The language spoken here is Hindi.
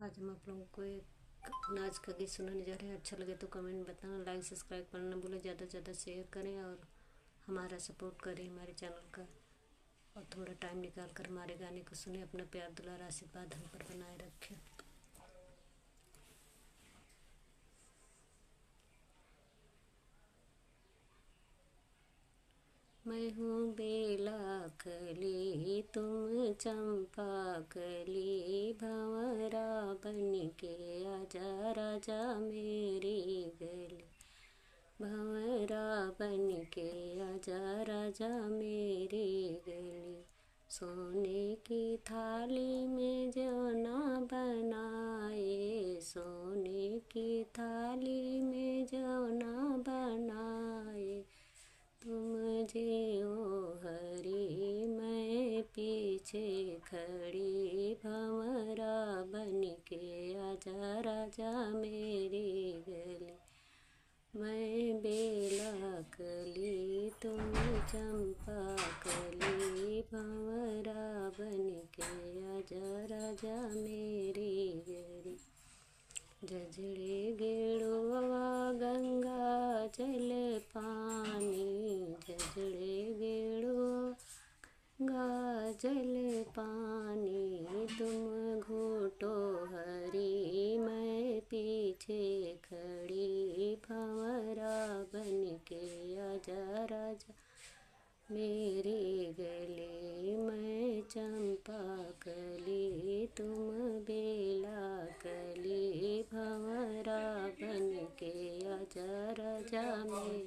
आज हम आप लोगों को एक नाच का गीत सुनाने जा रहे हैं। अच्छा लगे तो कमेंट बताना, लाइक सब्सक्राइब करना ना भूलें, ज़्यादा से ज़्यादा शेयर करें और हमारा सपोर्ट करें हमारे चैनल का। और थोड़ा टाइम निकाल कर हमारे गाने को सुने। अपना प्यार दुलार आशीर्वाद हम पर बनाए रखें। मैं हूँ बेला कली, तुम चंपा कली, भंवरा बन के आजा राजा मेरी गली। भंवरा बन के आजा राजा मेरी गली। सोने की थाली में जौना बनाए, सोने की थाली में जौना बनाए। तुम जियो हरी मैं पीछे खड़ी, भंवरा बन के आजा राजा मेरी गली। मैं बेला कली, तुम चंपा कली, भंवरा बन के आजा राजा मेरी गली। जजड़े गेड़ुआ गंगा जल पानी, जजड़े गेड़ुआ गंगा जल पानी। तुम घूटो हरी मैं पीछे खड़ी, भंवरा बन के आजा राजा मेरी गली। मैं चंपा कली, तुम बेला कली, भंवरा बन के आजा राजा मेरी।